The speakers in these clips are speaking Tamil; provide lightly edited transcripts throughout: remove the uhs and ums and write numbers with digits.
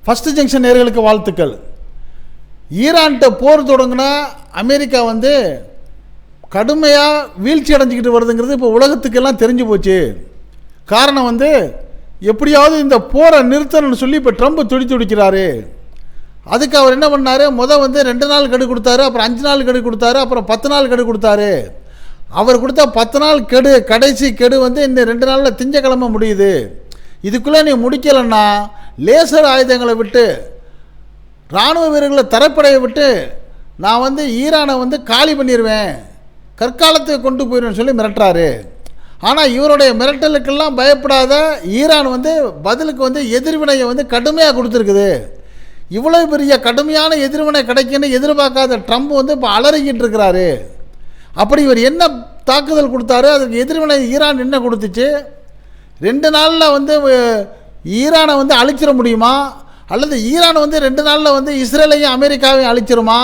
ஃபஸ்ட்டு ஜங்ஷன் நேயர்களுக்கு வாழ்த்துக்கள். ஈரான்கிட்ட போர் தொடங்கினா அமெரிக்கா வந்து கடுமையாக வீழ்ச்சி அடைஞ்சிக்கிட்டு வருதுங்கிறது இப்போ உலகத்துக்கெல்லாம் தெரிஞ்சு போச்சு. காரணம் வந்து எப்படியாவது இந்த போரை நிறுத்தணும்னு சொல்லி இப்போ ட்ரம்ப் துடிக்கிறாரு. அதுக்கு அவர் என்ன பண்ணார், வந்து 2 நாள் கெடு கொடுத்தாரு, அப்புறம் 5 நாள் கெடு கொடுத்தாரு, அப்புறம் 10 நாள் கெடு கொடுத்தாரு. அவர் கொடுத்தா 10 நாள் கெடு, கடைசி கெடு வந்து இந்த 2 நாளில் திங்கக்கிழமை முடியுது. இதுக்குள்ளே நீ முடிக்கலைன்னா லேசர் ஆயுதங்களை விட்டு இராணுவ வீரர்களை தரப்படையை விட்டு நான் வந்து ஈரானை வந்து காலி பண்ணிடுவேன், கற்காலத்துக்கு கொண்டு போயிடுவேன்னு சொல்லி மிரட்டுறாரு. ஆனால் இவருடைய மிரட்டலுக்கெல்லாம் பயப்படாத ஈரான் வந்து பதிலுக்கு வந்து எதிர்வினையை வந்து கடுமையாக கொடுத்துருக்குது. இவ்வளோ பெரிய கடுமையான எதிர்வினை கிடைக்குன்னு எதிர்பார்க்காத ட்ரம்ப் வந்து இப்போ அலறிக்கிட்டு இருக்கிறாரு. அப்படி இவர் என்ன தாக்குதல் கொடுத்தாரு, அதுக்கு எதிர்வினை ஈரான் என்ன கொடுத்துச்சு? 2 நாளில் வந்து ஈரானை வந்து அழிச்சிட முடியுமா, அல்லது ஈரான் வந்து 2 நாளில் வந்து இஸ்ரேலையும் அமெரிக்காவையும் அழிச்சிருமா?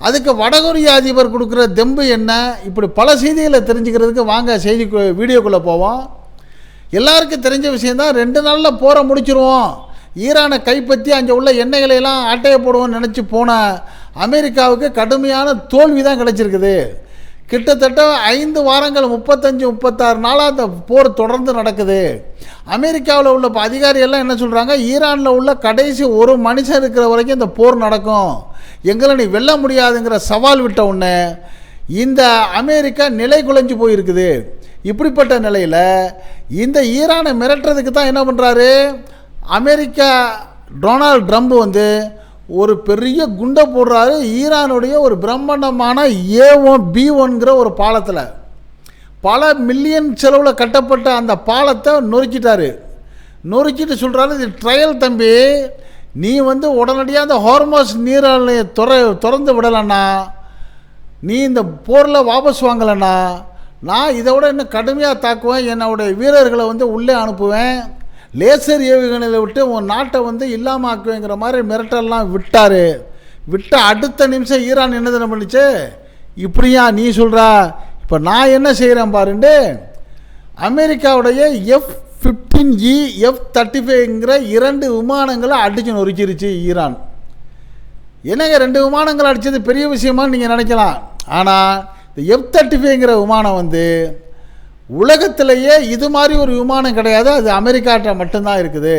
அதுக்கு வடகொரிய அதிபர் கொடுக்குற தெம்பு என்ன? இப்படி பல செய்திகளை தெரிஞ்சுக்கிறதுக்கு வாங்க செய்தி வீடியோக்குள்ளே போவோம். எல்லாருக்கும் தெரிஞ்ச விஷயந்தான், 2 நாளில் போரை முடிச்சிருவோம், ஈரானை கைப்பற்றி அங்கே உள்ள எண்ணெய்களையெல்லாம் ஆட்டையை போடுவோம்னு நினச்சி போன அமெரிக்காவுக்கு கடுமையான தோல்வி தான் கிடச்சிருக்குது. கிட்டத்தட்ட 5 வாரங்கள் 35-36 நாளாக அந்த போர் தொடர்ந்து நடக்குது. அமெரிக்காவில் உள்ள அதிகாரிகள்லாம் என்ன சொல்கிறாங்க, ஈரானில் உள்ள கடைசி ஒரு மனுஷன் இருக்கிற வரைக்கும் இந்த போர் நடக்கும், எங்களை நீ வெல்ல முடியாதுங்கிற சவால் விட்ட உடனே இந்த அமெரிக்கா நிலை குலைஞ்சு போயிருக்குது. இப்படிப்பட்ட நிலையில் இந்த ஈரானை மிரட்டுறதுக்கு தான் என்ன பண்ணுறாரு அமெரிக்கா டொனால்ட் ட்ரம்ப் வந்து ஒரு பெரிய குண்டை போடுறாரு. ஈரானுடைய ஒரு பிரம்மாண்டமான A1B1ங்கிற ஒரு பாலத்தில் பல மில்லியன் செலவில் கட்டப்பட்ட அந்த பாலத்தை நொறுக்கிட்டாரு. நொறுக்கிட்டு சொல்கிறாரு, இது ட்ரையல் தம்பி, நீ வந்து உடனடியாக அந்த ஹார்மோஸ் நீராணையை திறந்து விடலைன்னா, நீ இந்த போரில் வாபஸ் வாங்கலைன்னா நான் இதை விட இன்னும் கடுமையாக தாக்குவேன், என்னுடைய வீரர்களை வந்து உள்ளே அனுப்புவேன், லேசர் ஏவுகணையில் விட்டு உன் நாட்டை வந்து இல்லாமல் ஆக்குவேங்கிற மாதிரி மிரட்டல்லாம் விட்டார். விட்ட அடுத்த நிமிஷம் ஈரான் என்ன தானே பண்ணிச்சு, இப்படியா நீ சொல்கிறா, இப்போ நான் என்ன செய்கிறேன் பாருண்டு அமெரிக்காவுடைய F-15E F-35ங்கிற 2 விமானங்களை அடிச்சு நொறுக்கிருச்சு ஈரான். என்னங்க 2 விமானங்கள் அடித்தது பெரிய விஷயமானு நீங்கள் நினைக்கலாம். ஆனால் இந்த F-35ங்கிற விமானம் வந்து உலகத்திலேயே இது மாதிரி ஒரு விமானம் கிடையாது, அது அமெரிக்காட்ட மட்டும்தான் இருக்குது.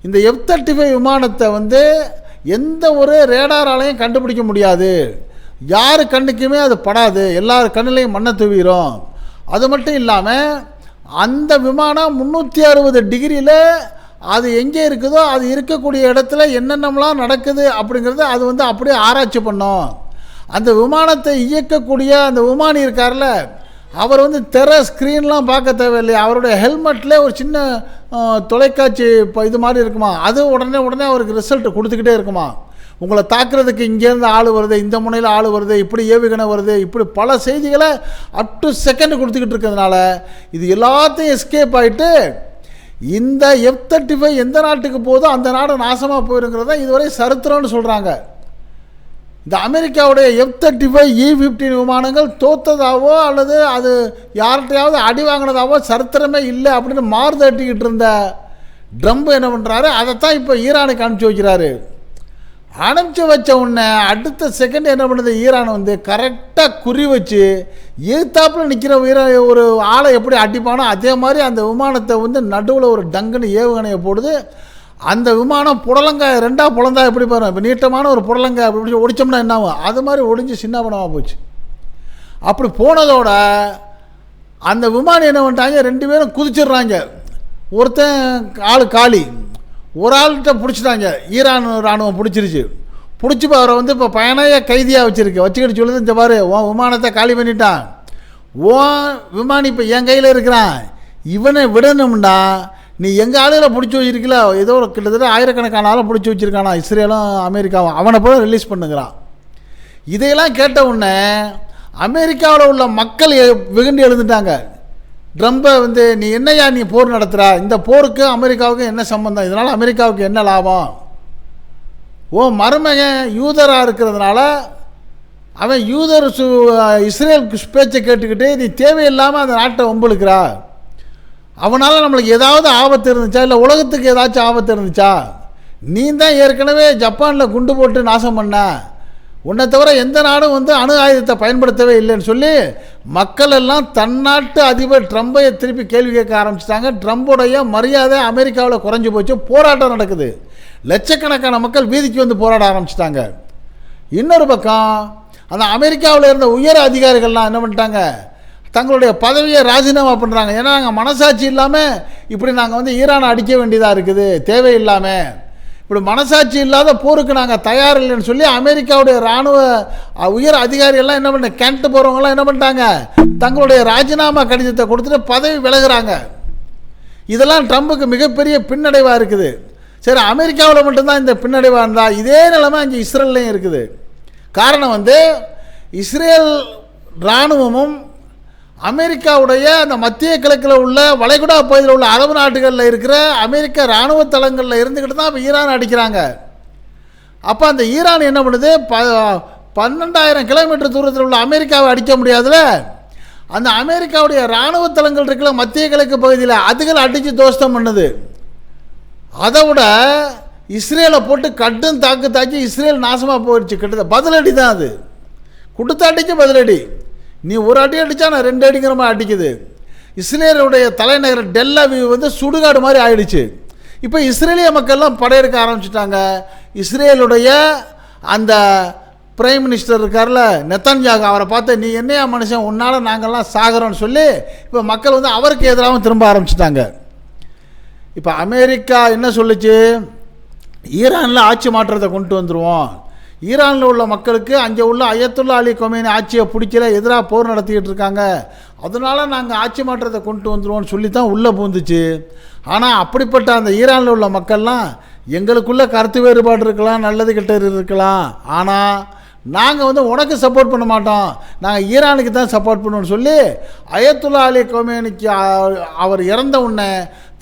இந்த F-35 விமானத்தை வந்து எந்த ஒரு ரேடாராலையும் கண்டுபிடிக்க முடியாது, யார் கண்ணுக்குமே அது படாது, எல்லார் கண்ணிலையும் மண்ணை தூவிடும். அது மட்டும் இல்லாமல் அந்த விமானம் 360 டிகிரியில் அது எங்கே இருக்குதோ அது இருக்கக்கூடிய இடத்துல என்னென்னலாம் நடக்குது அப்படிங்கிறது அது வந்து அப்படியே ஆராய்ச்சி பண்ணும். அந்த விமானத்தை இயக்கக்கூடிய அந்த விமானி இருக்கார்ல, அவர் வந்து ஸ்க்ரீன்லாம் பார்க்க தேவையில்லையா, அவருடைய ஹெல்மெட்டில் ஒரு சின்ன தொலைக்காட்சி இது மாதிரி இருக்குமா, அது உடனே அவருக்கு ரிசல்ட் கொடுத்துக்கிட்டே இருக்குமா. உங்களை தாக்குறதுக்கு இங்கேருந்து ஆள் வருது, இந்த முனையில் ஆள் வருது, இப்படி ஏவுகணை வருது, இப்படி பல செய்திகளை அப் டு செகண்ட் கொடுத்துக்கிட்டு இருக்கிறதுனால இது எல்லாத்தையும் எஸ்கேப் ஆகிட்டு இந்த F-35 எந்த நாட்டுக்கு போதோ அந்த நாடு நாசமாக போயிருங்கிறத இதுவரை சரித்திரம்னு சொல்கிறாங்க. இந்த அமெரிக்காவுடைய F-35 E-15 விமானங்கள் தோத்ததாவோ அல்லது அது யார்கிட்டையாவது அடி வாங்கினதாவோ சரித்திரமே இல்லை அப்படின்னு மாறுதட்டிக்கிட்டு இருந்த ட்ரம்ப் என்ன பண்ணுறாரு, அதைத்தான் இப்போ ஈரானுக்கு அனுப்பிச்சி வைக்கிறாரு. அனுப்பிச்சி வச்ச உடனே அடுத்த செகண்ட் என்ன பண்ணுது, ஈரான் வந்து கரெக்டாக குறி வச்சு எதிர்த்தாப்பில் நிற்கிற ஒரு ஆளை எப்படி அடிப்பானோ அதே மாதிரி அந்த விமானத்தை வந்து நடுவில் ஒரு டங்குன்னு ஏவுகணையை போடுது. அந்த விமானம் புடலங்காய் 2ஆக புலந்தா எப்படி பாருங்க, இப்போ நீட்டமான ஒரு புடலங்காய் அப்படி ஒடிச்சோம்னா என்ன ஆகும், அது மாதிரி ஒடிஞ்சு சின்ன பணமாக போச்சு. அப்படி போனதோட அந்த விமானம் என்ன பண்ணிட்டாங்க, 2 பேரும் குதிச்சிடுறாங்க. ஒருத்தன் ஆள் காலி, ஒரு ஆள்கிட்ட பிடிச்சிட்டாங்க, ஈரான் இராணுவம் பிடிச்சிருச்சு. பிடிச்சி அவரை வந்து இப்போ பயணம் கைதியாக வச்சுக்கிட்டு சொல்லுது, இந்த பாரு உன் விமானத்தை காலி பண்ணிட்டான், உன் விமானி இப்போ என் கையில் இருக்கிறான், இவனை விடணும்னா நீ எங்கள் ஆளுகளை பிடிச்சி வச்சிருக்கல, ஏதோ ஒரு கிட்டத்தட்ட ஆயிரக்கணக்கான ஆளை பிடிச்சி வச்சுருக்கானா இஸ்ரேலும் அமெரிக்காவும், அவனை போல ரிலீஸ் பண்ணுங்கிறான். இதையெல்லாம் கேட்ட உடனே அமெரிக்காவில் உள்ள மக்கள் வெகுண்டு எழுந்துட்டாங்க. ட்ரம்பை வந்து நீ என்னையா நீ போர் நடத்துகிறா, இந்த போருக்கு அமெரிக்காவுக்கு என்ன சம்பந்தம், இதனால் அமெரிக்காவுக்கு என்ன லாபம், ஓ மருமகன் யூதராக இருக்கிறதுனால அவன் யூதர் இஸ்ரேல் பேச்சை கேட்டுக்கிட்டு நீ தேவையில்லாமல் அந்த நாட்டை வம்புழுக்கிறா, அவனால் நம்மளுக்கு ஏதாவது ஆபத்து இருந்துச்சா, இல்லை உலகத்துக்கு ஏதாச்சும் ஆபத்து இருந்துச்சா, நீ தான் ஏற்கனவே ஜப்பானில் குண்டு போட்டு நாசம் பண்ண, உன்னை தவிர எந்த நாடும் வந்து அணு ஆயுதத்தை பயன்படுத்தவே இல்லைன்னு சொல்லி மக்கள் எல்லாம் தன்னாட்டு அதிபர் ட்ரம்பை திருப்பி கேள்வி கேட்க ஆரம்பிச்சிட்டாங்க. ட்ரம்புடைய மரியாதை அமெரிக்காவில் குறைஞ்சி போச்சு. போராட்டம் நடக்குது. லட்சக்கணக்கான மக்கள் வீதிக்கு வந்து போராட ஆரம்பிச்சிட்டாங்க. இன்னொரு பக்கம் அந்த அமெரிக்காவில் இருந்த உயர் அதிகாரிகள்லாம் என்ன பண்ணிட்டாங்க, தங்களுடைய பதவியை ராஜினாமா பண்ணுறாங்க. ஏன்னா நாங்கள் மனசாட்சி இல்லாமல் இப்படி நாங்கள் வந்து ஈரானை அடிக்க வேண்டியதாக இருக்குது, தேவையில்லாமல் இப்படி மனசாட்சி இல்லாத போருக்கு நாங்கள் தயார் இல்லைன்னு சொல்லி அமெரிக்காவுடைய இராணுவ உயர் அதிகாரிகள்லாம் என்ன பண்ண, கேன்ட்டு போகிறவங்களாம் என்ன பண்ணிட்டாங்க, தங்களுடைய ராஜினாமா கடிதத்தை கொடுத்துட்டு பதவி விலகுறாங்க. இதெல்லாம் ட்ரம்புக்கு மிகப்பெரிய பின்னடைவாக இருக்குது. சரி, அமெரிக்காவில் மட்டும்தான் இந்த பின்னடைவாக இருந்தால் இதே நிலைமை அங்கே இஸ்ரேல்லையும் இருக்குது. காரணம் வந்து இஸ்ரேல் இராணுவமும் அமெரிக்காவுடைய அந்த மத்திய கிழக்கில் உள்ள வளைகுடா பகுதியில் உள்ள அரபு நாடுகளில் இருக்கிற அமெரிக்க இராணுவ தளங்களில் இருந்துக்கிட்டு தான் இப்போ ஈரான் அடிக்கிறாங்க. அப்போ அந்த ஈரான் என்ன பண்ணுது, 12,000 கிலோமீட்டர் தூரத்தில் உள்ள அமெரிக்காவை அடிக்க முடியாதுல, அந்த அமெரிக்காவுடைய இராணுவ தளங்கள் இருக்கிற மத்திய கிழக்கு பகுதியில் அதுகள் அடித்து தோஸ்தம் பண்ணுது. அதை விட இஸ்ரேலை போட்டு கட்டும் தாக்கி இஸ்ரேல் நாசமாக போயிடுச்சு. கிட்டத்தட்ட பதிலடி தான் அது, குடுத்தாட்டிக்கு பதிலடி. நீ ஒரு அடி அடித்தா நான் 2 அடிங்கிற மாதிரி அடிக்குது. இஸ்ரேலுடைய தலைநகர் டெல்லவீவ் வந்து சுடுகாடு மாதிரி ஆயிடுச்சு. இப்போ இஸ்ரேலிய மக்கள்லாம் படையெடுக்க ஆரம்பிச்சிட்டாங்க. இஸ்ரேலுடைய அந்த பிரைம் மினிஸ்டர் இருக்கார்ல நெத்தன்யாகு, அவரை பார்த்து நீ என்னையா மனுஷன், உன்னால் நாங்கள்லாம் சாகிறோன்னு சொல்லி இப்போ மக்கள் வந்து அவருக்கு எதிராகவும் திரும்ப ஆரம்பிச்சிட்டாங்க. இப்போ அமெரிக்கா என்ன சொல்லுச்சு, ஈரானில் ஆட்சி மாற்றத்தை கொண்டு வந்துடுவோம், ஈரானில் உள்ள மக்களுக்கு அங்கே உள்ள அயத்துல்லா அலி கொமேனி ஆட்சியை பிடிக்கல, எதிராக போர் நடத்திக்கிட்டு இருக்காங்க, அதனால நாங்கள் ஆட்சி மாற்றத்தை கொண்டு வந்துடுவோம்னு சொல்லி தான் உள்ளே பூந்துச்சு. ஆனால் அப்படிப்பட்ட அந்த ஈரானில் உள்ள மக்கள்லாம் எங்களுக்குள்ள கருத்து வேறுபாடு இருக்கலாம், நல்லது கெட்டது இருக்கலாம், ஆனால் நாங்கள் வந்து உனக்கு சப்போர்ட் பண்ண மாட்டோம், நாங்கள் ஈரானுக்கு தான் சப்போர்ட் பண்ணுவோம்னு சொல்லி அயத்துல்லா அலி கொமேனிக்கு அவர் இறந்த உடனே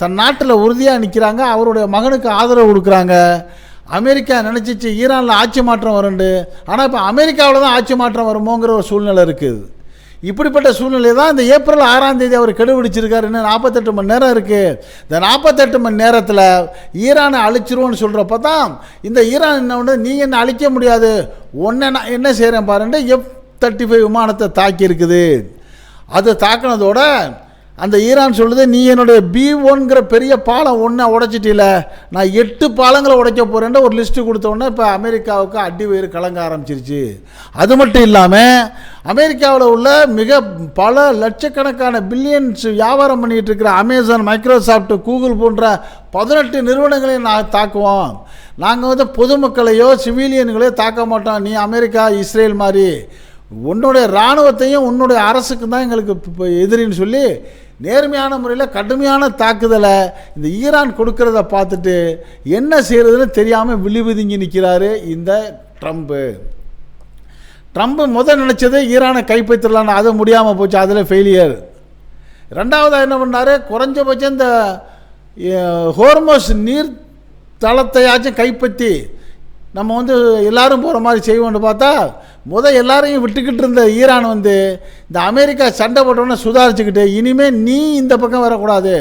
தன் நாட்டில் உறுதியாக நிற்கிறாங்க. அவருடைய மகனுக்கு ஆதரவு கொடுக்குறாங்க. அமெரிக்கா நினச்சிச்சு ஈரானில் ஆட்சி மாற்றம் வருண்டு, ஆனால் இப்போ அமெரிக்காவில் தான் ஆட்சி மாற்றம் வருமோங்கிற ஒரு சூழ்நிலை இருக்குது. இப்படிப்பட்ட சூழ்நிலை தான் இந்த ஏப்ரல் 6ஆம் தேதி அவர் கெடுபிடிச்சிருக்காரு. இன்னும் 48 மணி நேரம் இருக்குது. இந்த 48 மணி நேரத்தில் ஈரானை அழிச்சிருவோன்னு சொல்கிறப்ப தான் இந்த ஈரான் என்ன ஒன்று, நீ என்ன அழிக்க முடியாது, ஒன்றை நான் என்ன செய்கிறேன் பாருன்ட்டு F-35 விமானத்தை தாக்கியிருக்குது. அது தாக்கினதோட அந்த ஈரான் சொல்லுது, நீ என்னுடைய B-1ங்கிற பெரிய பாலம் ஒன்றை உடைச்சிட்டில, நான் 8 பாலங்களை உடைக்க போகிறேன்ட்டு ஒரு லிஸ்ட்டு கொடுத்தோன்னே இப்போ அமெரிக்காவுக்கு அடி வயிறு கலங்க ஆரம்பிச்சிருச்சு. அது மட்டும் இல்லாமல் அமெரிக்காவில் உள்ள மிக பல லட்சக்கணக்கான பில்லியன்ஸ் வியாபாரம் பண்ணிகிட்டு இருக்கிற அமேசான், மைக்ரோசாஃப்ட், கூகுள் போன்ற 18 நிறுவனங்களையும் நான் தாக்குவோம். நாங்கள் வந்து பொதுமக்களையோ சிவிலியன்களையோ தாக்க மாட்டோம், நீ அமெரிக்கா இஸ்ரேல் மாதிரி உன்னுடைய இராணுவத்தையும் உன்னுடைய அரசுக்கு தான் எங்களுக்கு இப்போ எதிரின்னு சொல்லி நேர்மையான முறையில் கடுமையான தாக்குதலை இந்த ஈரான் கொடுக்கறத பார்த்துட்டு என்ன செய்கிறதுன்னு தெரியாமல் விழிவிதுங்கி நிற்கிறாரு இந்த ட்ரம்ப்பு. முதல் நினச்சது ஈரானை கைப்பற்றிடலான்னு, அது முடியாமல் போச்சு, அதில் ஃபெயிலியர். ரெண்டாவதாக என்ன பண்ணார், குறைஞ்சபட்சம் இந்த ஹோர்மோஸ் நீர் தளத்தையாச்சும் கைப்பற்றி நம்ம வந்து எல்லோரும் போகிற மாதிரி செய்வோன்னு பார்த்தா எல்லாரையும் விட்டுக்கிட்டு இருந்த ஈரான் வந்து இந்த அமெரிக்கா சண்டை போட்டோன்னே சுதாரிச்சுக்கிட்டு இனிமேல் நீ இந்த பக்கம் வரக்கூடாது,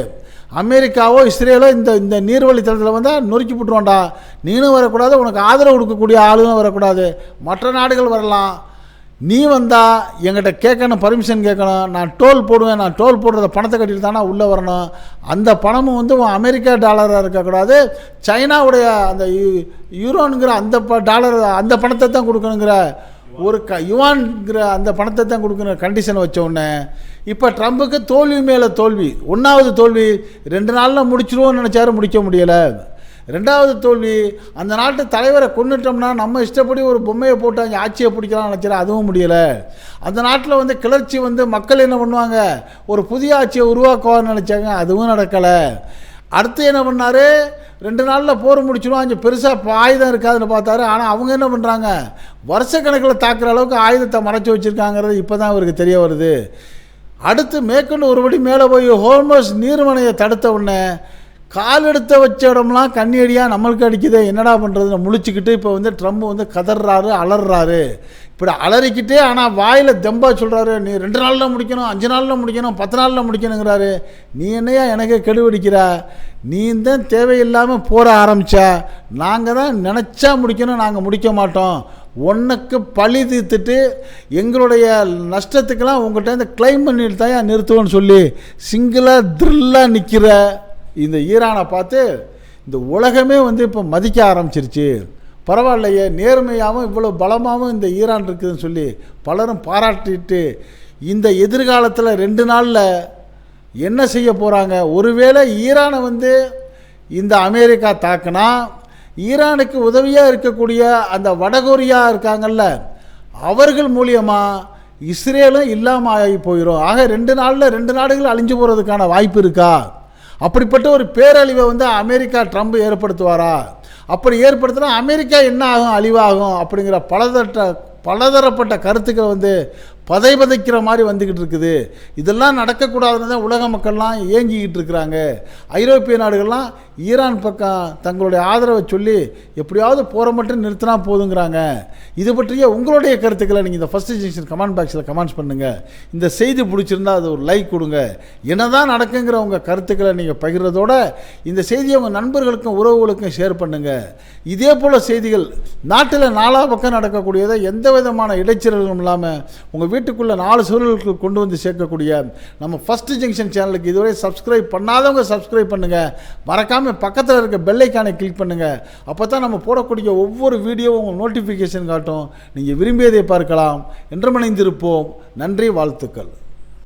அமெரிக்காவோ இஸ்ரேலோ இந்த நீர்வழி தளத்தில் வந்தால் நொறுக்கி போட்டுருவோண்டா, நீனும் வரக்கூடாது, உனக்கு ஆதரவு கொடுக்கக்கூடிய ஆளுங்களும் வரக்கூடாது, மற்ற நாடுகள் வரலாம், நீ வந்தால் எங்கிட்ட கேட்கணும், பர்மிஷன் கேட்கணும், நான் டோல் போடுவேன், நான் டோல் போடுறத பணத்தை கட்டிட்டு தானே உள்ளே வரணும், அந்த பணமும் வந்து அமெரிக்கா டாலராக இருக்கக்கூடாது, சைனாவுடைய அந்த யூரோனுங்கிற அந்த டாலர் அந்த பணத்தை தான் கொடுக்கணுங்கிற ஒரு யுவான்கிற அந்த பணத்தை தான் கொடுக்குற கண்டிஷன் வச்ச உடனே இப்போ ட்ரம்புக்கு தோல்வி மேலே தோல்வி. 1வது தோல்வி 2 நாளில் முடிச்சிருவோன்னு நினச்சாரு, முடிக்க முடியலை. 2வது தோல்வி, அந்த நாட்டு தலைவரை கொண்டுட்டோம்னா நம்ம இஷ்டப்படி ஒரு பொம்மையை போட்டு அங்கே ஆட்சியை பிடிக்கலாம்னு நினச்சாரு, அதுவும் முடியலை. அந்த நாட்டில் வந்து கிளர்ச்சி வந்து மக்கள் என்ன பண்ணுவாங்க, ஒரு புதிய ஆட்சியை உருவாக்குவான்னு நினச்சாங்க, அதுவும் நடக்கலை. அடுத்து என்ன பண்ணார், 2 நாளில் போர் முடிச்சிடும், அங்கே பெருசாக ஆயுதம் இருக்காதுன்னு பார்த்தாரு. ஆனால் அவங்க என்ன பண்ணுறாங்க, வருஷக்கணக்கில் தாக்குற அளவுக்கு ஆயுதத்தை மறைச்சி வச்சுருக்காங்கிறது இப்போ தான் அவருக்கு தெரிய வருது. அடுத்து மேற்கொண்டு ஒருபடி மேலே போய் ஹோர்மோஸ் நீர்மனையை தடுத்த உடனே கால் எடுத்த வச்ச இடம்லாம் கண்ணி அடியாக நம்மளுக்கு அடிக்குது, என்னடா பண்ணுறதுன்னு முழிச்சுக்கிட்டு இப்போ வந்து ட்ரம்ப் வந்து கதறாரு, அலறாரு. இப்படி அலறிக்கிட்டே ஆனால் வாயில் தெம்பா சொல்கிறாரு, நீ 2 நாளில் முடிக்கணும், 5 நாளில் முடிக்கணும், 10 நாளில் முடிக்கணுங்கிறாரு. நீ என்னையா எனக்கு கெடுபிடிக்கிற? நீ தான் தேவையில்லாமல் போற ஆரம்பித்தா, நாங்கள் தான் நினச்சா முடிக்கணும், நாங்கள் முடிக்க மாட்டோம். உனக்கு பழி தீர்த்துட்டு எங்களுடைய நஷ்டத்துக்கெல்லாம் உங்கள்கிட்ட இந்த கிளைம் பண்ணிட்டு தான் நிறுத்துவோன்னு சொல்லி சிங்கிளாக த்ரில்லாக நிற்கிற இந்த ஈரானை பார்த்து இந்த உலகமே இப்போ மதிக்க ஆரம்பிச்சிருச்சு. பரவாயில்லையே, நேர்மையாகவும் இவ்வளோ பலமாகவும் இந்த ஈரான் இருக்குதுன்னு சொல்லி பலரும் பாராட்டிட்டு இந்த எதிர்காலத்தில் 2 நாளில் என்ன செய்ய போகிறாங்க? ஒருவேளை ஈரானை இந்த அமெரிக்கா தாக்குனா, ஈரானுக்கு உதவியாக இருக்கக்கூடிய அந்த வடகொரியா இருக்காங்கல்ல, அவர்கள் மூலியமாக இஸ்ரேலும் இல்லாமல் ஆகி போயிடும். ஆக 2 நாளில் 2 நாடுகள் அழிஞ்சு போகிறதுக்கான வாய்ப்பு இருக்கா? அப்படிப்பட்ட ஒரு பேரழிவை அமெரிக்கா ட்ரம்ப் ஏற்படுத்துவாரா? அப்படி ஏற்படுத்தினா அமெரிக்கா என்ன ஆகும், அழிவாகும் அப்படிங்கிற பலதரப்பட்ட கருத்துக்கள் பதைக்கிற மாதிரி வந்துக்கிட்டு இருக்குது. இதெல்லாம் நடக்கக்கூடாதுன்னு தான் உலக மக்கள்லாம் ஏங்கிக்கிட்டு இருக்கிறாங்க. ஐரோப்பிய நாடுகள்லாம் ஈரான் பக்கம் தங்களுடைய ஆதரவை சொல்லி எப்படியாவது போரை மட்டும் நிறுத்தினா போதுங்கிறாங்க. இது பற்றிய உங்களுடைய கருத்துக்களை நீங்கள் இந்த ஃபர்ஸ்ட் ஜங்ஷன் கமெண்ட் பாக்ஸில் கமெண்ட்ஸ் பண்ணுங்கள். இந்த செய்தி பிடிச்சிருந்தால் அது ஒரு லைக் கொடுங்க. என்னதான் நடக்குங்கிற உங்கள் கருத்துக்களை நீங்கள் பகிர்றதோட இந்த செய்தியை உங்கள் நண்பர்களுக்கும் உறவுகளுக்கும் ஷேர் பண்ணுங்கள். இதே போல் செய்திகள் நாட்டில் 4 பக்கம் நடக்கக்கூடியதை எந்த விதமான இடைச்சல்களும் இல்லாமல் உங்கள் வீட்டுக்குள்ளே 4 சூழலுக்கு கொண்டு சேர்க்கக்கூடிய நம்ம ஃபர்ஸ்ட் ஜங்ஷன் சேனலுக்கு இதுவரை சப்ஸ்கிரைப் பண்ணாதவங்க சப்ஸ்கிரைப் பண்ணுங்கள். மறக்காமல் பக்கத்தில் இருக்க பெல் ஐக்கானை கிளிக் பண்ணுங்கள். அப்போ தான் நம்ம போடக்கூடிய ஒவ்வொரு வீடியோவும் உங்கள் நோட்டிஃபிகேஷன் காட்டும். நீங்கள் விரும்பியதை பார்க்கலாம். என்றும் இணைந்திருப்போம். நன்றி, வாழ்த்துக்கள்.